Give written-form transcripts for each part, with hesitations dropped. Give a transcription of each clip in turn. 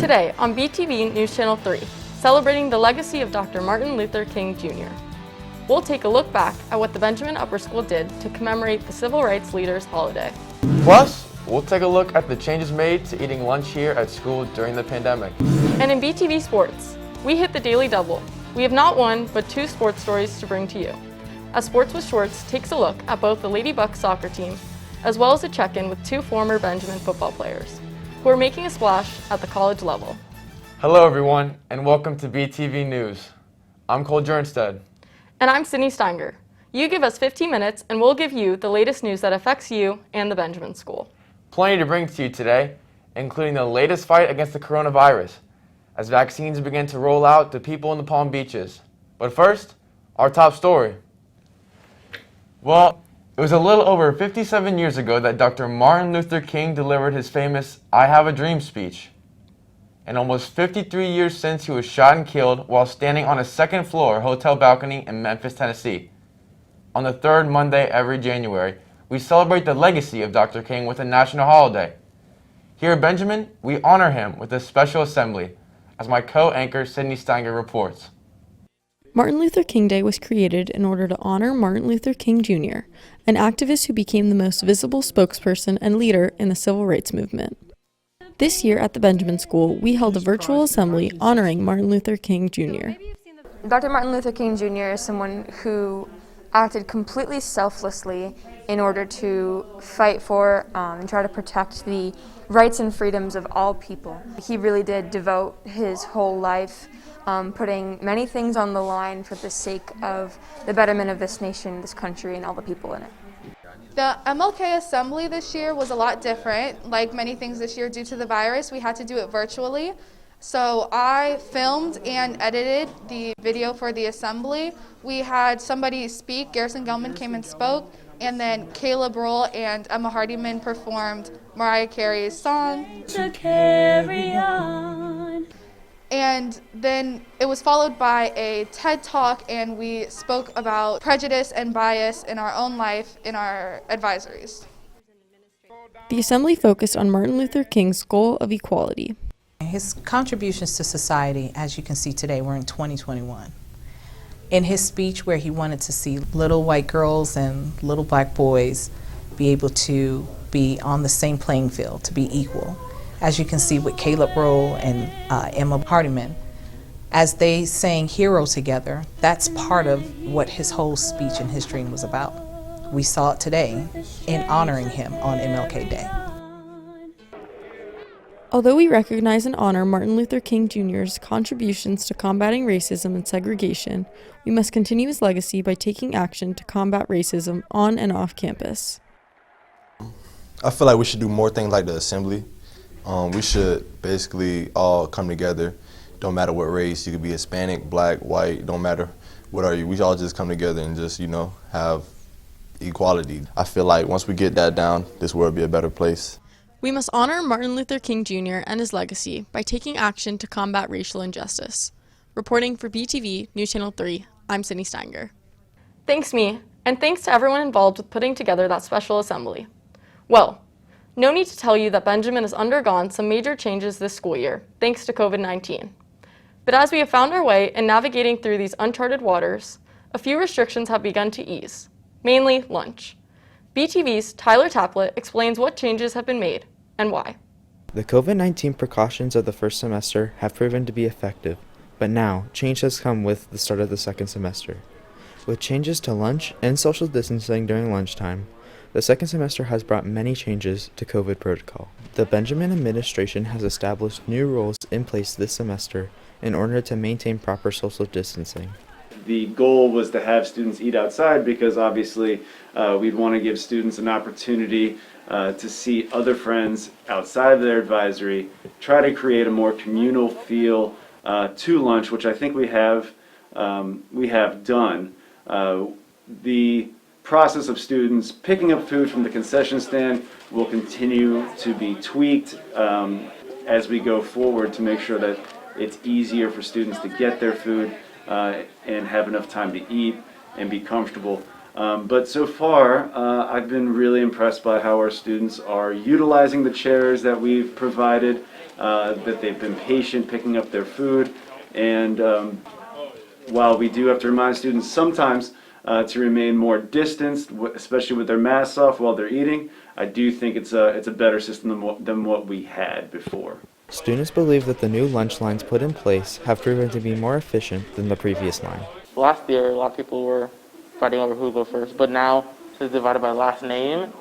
Today on BTV News Channel 3, celebrating the legacy of Dr. Martin Luther King Jr. We'll take a look back at what the Benjamin Upper School did to commemorate the Civil Rights Leaders holiday. Plus, we'll take a look at the changes made to eating lunch here at school during the pandemic. And in BTV Sports, we hit the Daily Double. We have not one, but two sports stories to bring to you. As Sports with Shorts takes a look at both the Lady Bucks soccer team, as well as a check-in with two former Benjamin football players, who are making a splash at the college level. Hello everyone, and welcome to BTV News. I'm Cole Jernstead. And I'm Sydney Steinger. You give us 15 minutes and we'll give you the latest news that affects you and the Benjamin School. Plenty to bring to you today, including the latest fight against the coronavirus, as vaccines begin to roll out to people in the Palm Beaches. But first, our top story. Well, it was a little over 57 years ago that Dr. Martin Luther King delivered his famous "I Have a Dream" speech. And almost 53 years since he was shot and killed while standing on a second-floor hotel balcony in Memphis, Tennessee. On the third Monday every January, we celebrate the legacy of Dr. King with a national holiday. Here at Benjamin, we honor him with a special assembly, as my co-anchor Sydney Steinger reports. Martin Luther King Day was created in order to honor Martin Luther King Jr., an activist who became the most visible spokesperson and leader in the civil rights movement. This year at the Benjamin School, we held a virtual assembly honoring Martin Luther King Jr. Dr. Martin Luther King Jr. is someone who acted completely selflessly in order to fight for and try to protect the rights and freedoms of all people. He really did devote his whole life putting many things on the line for the sake of the betterment of this nation, this country, and all the people in it. The MLK Assembly this year was a lot different. Like many things this year due to the virus, we had to do it virtually. So I filmed and edited the video for the assembly. We had somebody speak, Garrison Gelman came and spoke, and then Caleb Roll and Emma Hardiman performed Mariah Carey's song. To carry on. And then it was followed by a TED Talk, and we spoke about prejudice and bias in our own life in our advisories. The assembly focused on Martin Luther King's goal of equality. His contributions to society, as you can see today, we're in 2021. In his speech where he wanted to see little white girls and little black boys be able to be on the same playing field, to be equal. As you can see with Caleb Roll and Emma Hardiman, as they sang Hero together, that's part of what his whole speech and his dream was about. We saw it today in honoring him on MLK Day. Although we recognize and honor Martin Luther King Jr.'s contributions to combating racism and segregation, we must continue his legacy by taking action to combat racism on and off campus. I feel like we should do more things like the assembly. We should basically all come together. Don't matter what race, you could be Hispanic, black, white, don't matter what are you. We should all just come together and just, have equality. I feel like once we get that down, this world will be a better place. We must honor Martin Luther King Jr. and his legacy by taking action to combat racial injustice. Reporting for BTV News Channel 3, I'm Sydney Steinger. Thanks, me, and thanks to everyone involved with putting together that special assembly. Well, no need to tell you that Benjamin has undergone some major changes this school year, thanks to COVID-19. But as we have found our way in navigating through these uncharted waters, a few restrictions have begun to ease, mainly lunch. BTV's Tyler Taplett explains what changes have been made and why. The COVID-19 precautions of the first semester have proven to be effective, but now change has come with the start of the second semester. With changes to lunch and social distancing during lunchtime, the second semester has brought many changes to COVID protocol. The Benjamin administration has established new rules in place this semester in order to maintain proper social distancing. The goal was to have students eat outside because obviously we'd want to give students an opportunity to see other friends outside of their advisory, try to create a more communal feel to lunch, which I think we have done. The process of students picking up food from the concession stand will continue to be tweaked as we go forward to make sure that it's easier for students to get their food and have enough time to eat and be comfortable. But so far, I've been really impressed by how our students are utilizing the chairs that we've provided, that they've been patient picking up their food, and while we do have to remind students sometimes to remain more distanced, especially with their masks off while they're eating, I do think it's a better system than what we had before. Students believe that the new lunch lines put in place have proven to be more efficient than the previous line. Last year, a lot of people were fighting over who would go first, but now it's divided by last name.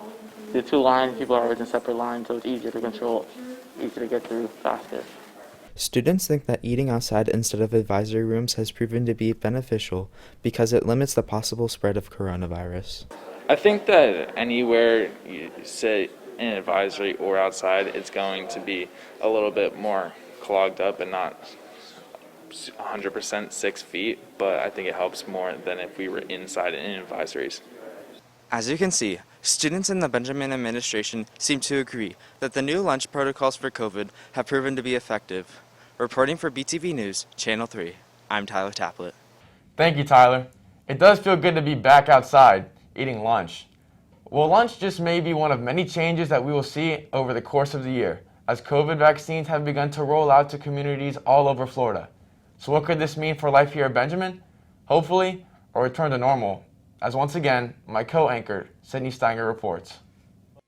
The two lines, people are always in separate lines, so it's easier to control, easier to get through faster. Students think that eating outside instead of advisory rooms has proven to be beneficial because it limits the possible spread of coronavirus. I think that anywhere you sit in an advisory or outside, it's going to be a little bit more clogged up and not 100% 6 feet, but I think it helps more than if we were inside in advisories. As you can see, students in the Benjamin administration seem to agree that the new lunch protocols for COVID have proven to be effective. Reporting for BTV News, Channel 3, I'm Tyler Taplett. Thank you, Tyler. It does feel good to be back outside, eating lunch. Well, lunch just may be one of many changes that we will see over the course of the year, as COVID vaccines have begun to roll out to communities all over Florida. So what could this mean for life here at Benjamin? Hopefully, a return to normal. As once again, my co-anchor, Sydney Steiger, reports.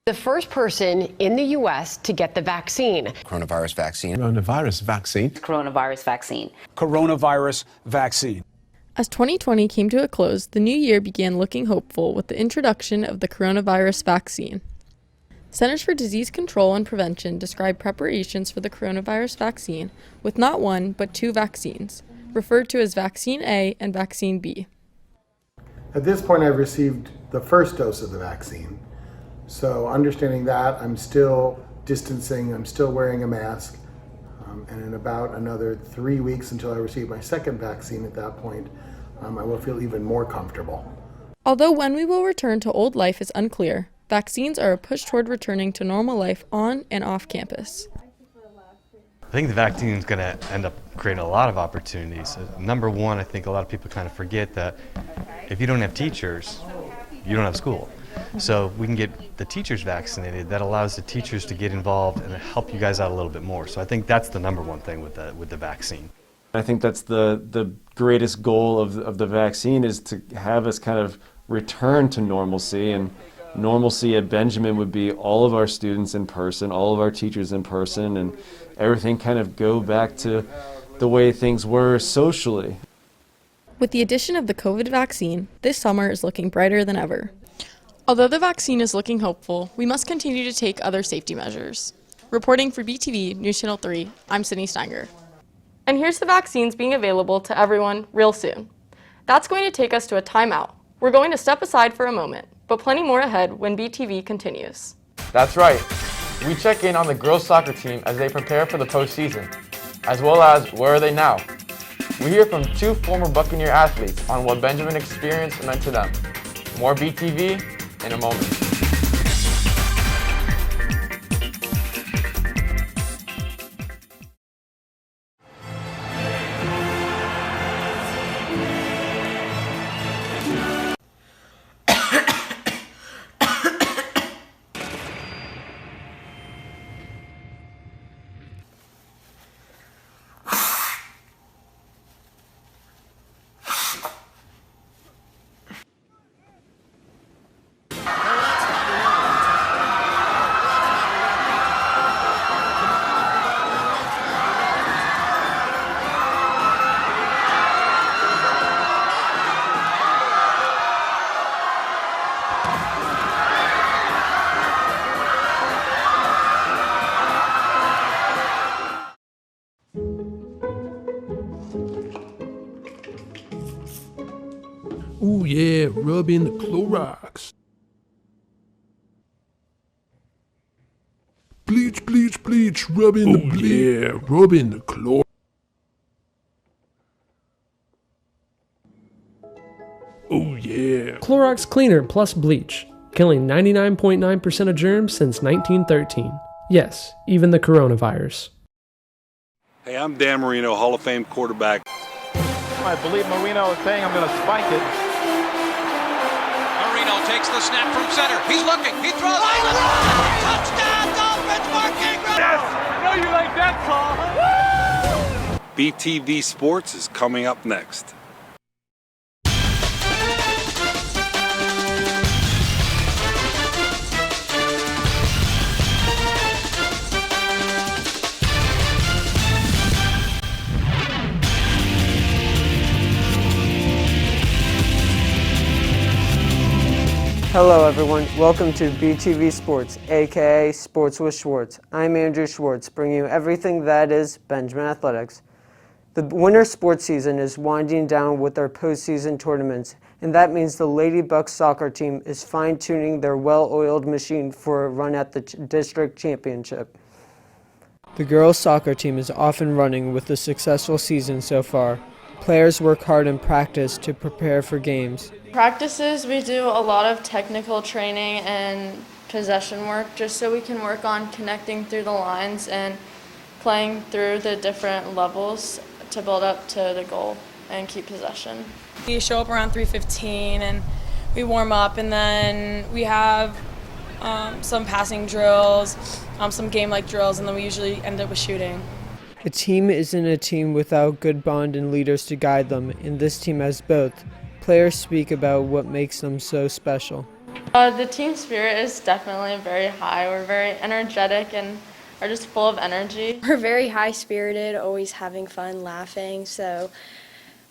The first person in the U.S. to get the vaccine. Coronavirus vaccine. Coronavirus vaccine. Coronavirus vaccine. Coronavirus vaccine. As 2020 came to a close, the new year began looking hopeful with the introduction of the coronavirus vaccine. Centers for Disease Control and Prevention describe preparations for the coronavirus vaccine with not one, but two vaccines, referred to as Vaccine A and Vaccine B. At this point, I've received the first dose of the vaccine. So understanding that, I'm still distancing, I'm still wearing a mask, and in about another 3 weeks until I receive my second vaccine, at that point, I will feel even more comfortable. Although when we will return to old life is unclear, vaccines are a push toward returning to normal life on and off campus. I think the vaccine is going to end up creating a lot of opportunities. Number one, I think a lot of people kind of forget that if you don't have teachers, you don't have school. So we can get the teachers vaccinated. That allows the teachers to get involved and help you guys out a little bit more. So I think that's the number one thing with the vaccine. I think that's the greatest goal of the vaccine, is to have us kind of return to normalcy. And normalcy at Benjamin would be all of our students in person, all of our teachers in person, and everything kind of go back to the way things were socially. With the addition of the COVID vaccine, this summer is looking brighter than ever. Although the vaccine is looking hopeful, we must continue to take other safety measures. Reporting for BTV News Channel 3, I'm Sydney Steiger. And here's the vaccines being available to everyone real soon. That's going to take us to a timeout. We're going to step aside for a moment, but plenty more ahead when BTV continues. That's right. We check in on the girls soccer team as they prepare for the postseason, as well as where are they now? We hear from two former Buccaneer athletes on what Benjamin experience meant to them. More BTV in a moment. Ooh yeah, rub in the Clorox. Bleach, bleach, bleach, rub in the bleach. Yeah, rub in the Clorox. Oh yeah. Clorox Cleaner plus bleach, killing 99.9% of germs since 1913. Yes, even the coronavirus. Hey, I'm Dan Marino, Hall of Fame quarterback. I believe Marino is saying I'm going to spike it. Ingram takes the snap from center. He's looking. He throws. Touchdown, Dolphins, Mark Ingram. Yes, I know you like that call. BTV Sports is coming up next. Hello everyone, welcome to BTV Sports, aka Sports with Schwartz. I'm Andrew Schwartz, bringing you everything that is Benjamin Athletics. The winter sports season is winding down with our postseason tournaments, and that means the Lady Bucks soccer team is fine-tuning their well-oiled machine for a run at the district championship. The girls soccer team is off and running with a successful season so far. Players work hard in practice to prepare for games. Practices, we do a lot of technical training and possession work just so we can work on connecting through the lines and playing through the different levels to build up to the goal and keep possession. We show up around 3:15 and we warm up, and then we have some passing drills, some game-like drills, and then we usually end up with shooting. A team isn't a team without good bond and leaders to guide them, and this team has both. Players speak about what makes them so special. The team spirit is definitely very high. We're very energetic and are just full of energy. We're very high-spirited, always having fun, laughing, so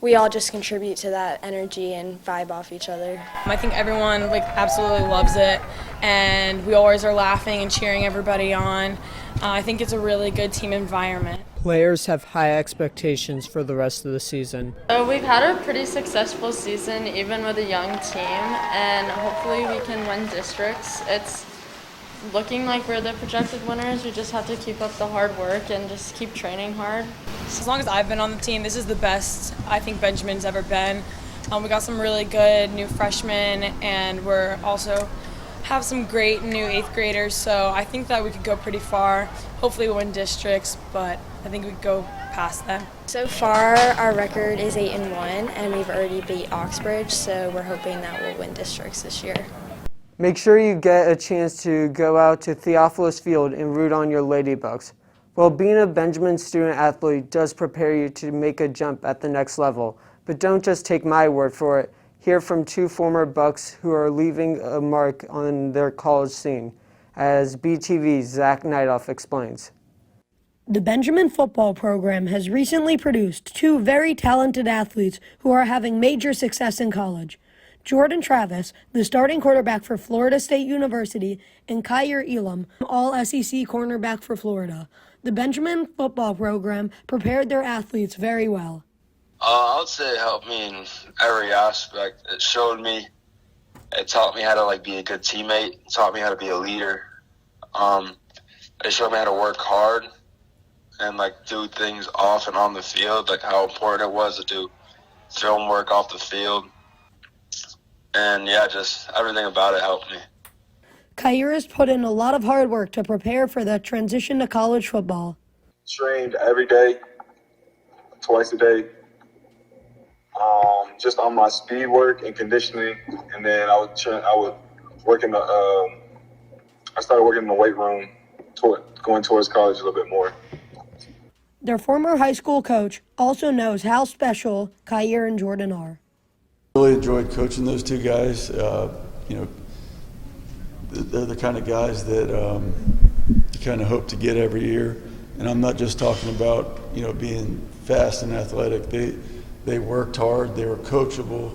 we all just contribute to that energy and vibe off each other. I think everyone absolutely loves it, and we always are laughing and cheering everybody on. I think it's a really good team environment. Players have high expectations for the rest of the season. We've had a pretty successful season even with a young team, and hopefully we can win districts. It's looking like we're the projected winners. We just have to keep up the hard work and just keep training hard. As long as I've been on the team, this is the best I think Benjamin's ever been. We got some really good new freshmen, and we're also have some great new 8th graders, so I think that we could go pretty far. Hopefully we'll win districts, but I think we could go past them. So far, our record is 8-1, and we've already beat Oxbridge, so we're hoping that we'll win districts this year. Make sure you get a chance to go out to Theophilus Field and root on your Ladybucks. While being a Benjamin student athlete does prepare you to make a jump at the next level, but don't just take my word for it. Hear from two former Bucks who are leaving a mark on their college scene, as BTV's Zach Nightoff explains. The Benjamin football program has recently produced two very talented athletes who are having major success in college. Jordan Travis, the starting quarterback for Florida State University, and Kyer Elam, all-SEC cornerback for Florida. The Benjamin football program prepared their athletes very well. I would say it helped me in every aspect. It taught me how to be a good teammate. It taught me how to be a leader. It showed me how to work hard and do things off and on the field, how important it was to do film work off the field. And yeah, just everything about it helped me. Kyer has put in a lot of hard work to prepare for the transition to college football. Trained every day, twice a day. Just on my speed work and conditioning, and then I started working in the weight room, going towards college a little bit more. Their former high school coach also knows how special Kyer and Jordan are. Really enjoyed coaching those two guys. They're the kind of guys that you kind of hope to get every year. And I'm not just talking about being fast and athletic. They worked hard. They were coachable.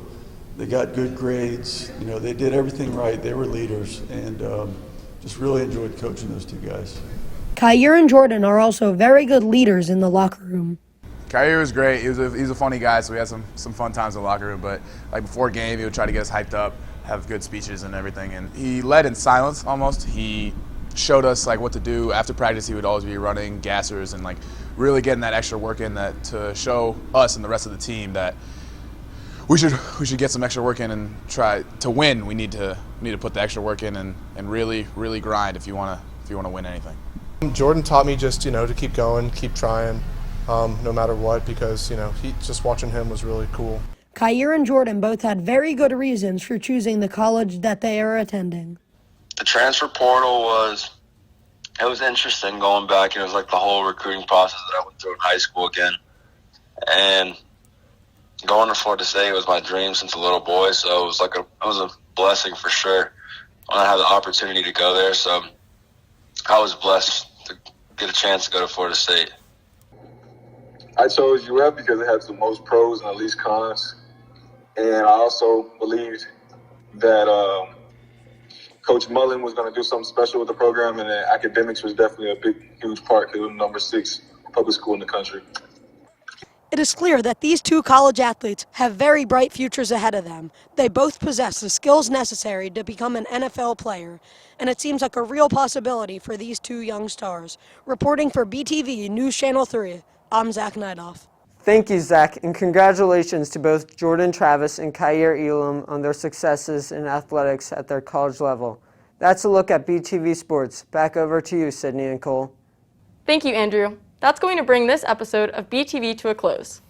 They got good grades. They did everything right. They were leaders, and just really enjoyed coaching those two guys. Kyer and Jordan are also very good leaders in the locker room. Kyer was great. He's a funny guy, so we had some fun times in the locker room. But before game, he would try to get us hyped up, have good speeches and everything. And he led in silence almost. He showed us what to do after practice. He would always be running gassers and really getting that extra work in that to show us and the rest of the team that we should get some extra work in and try to win. We need to put the extra work in and really grind if you want to win anything. Jordan taught me just to keep going, keep trying, no matter what, because just watching him was really cool. Kyer and Jordan both had very good reasons for choosing the college that they are attending. The transfer portal it was interesting going back. It was like the whole recruiting process that I went through in high school again. And going to Florida State was my dream since a little boy, so it was a blessing for sure when I had the opportunity to go there. So I was blessed to get a chance to go to Florida State. I chose UF because it has the most pros and the least cons. And I also believed that Coach Mullen was going to do something special with the program, and that academics was definitely a huge part because it was number 6 public school in the country. It is clear that these two college athletes have very bright futures ahead of them. They both possess the skills necessary to become an NFL player, and it seems like a real possibility for these two young stars. Reporting for BTV News Channel 3, I'm Zach Nightoff. Thank you, Zach, and congratulations to both Jordan Travis and Kyer Elam on their successes in athletics at their college level. That's a look at BTV Sports. Back over to you, Sydney and Cole. Thank you, Andrew. That's going to bring this episode of BTV to a close.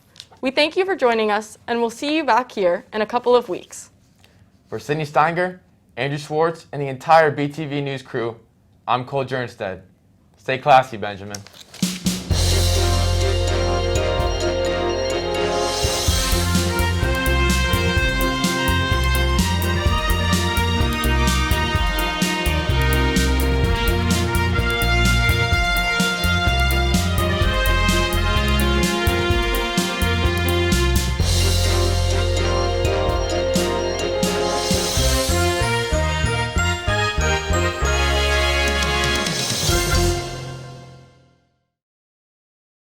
We thank you for joining us, and we'll see you back here in a couple of weeks. For Sydney Steinger, Andrew Schwartz, and the entire BTV News crew, I'm Cole Jernstead. Stay classy, Benjamin.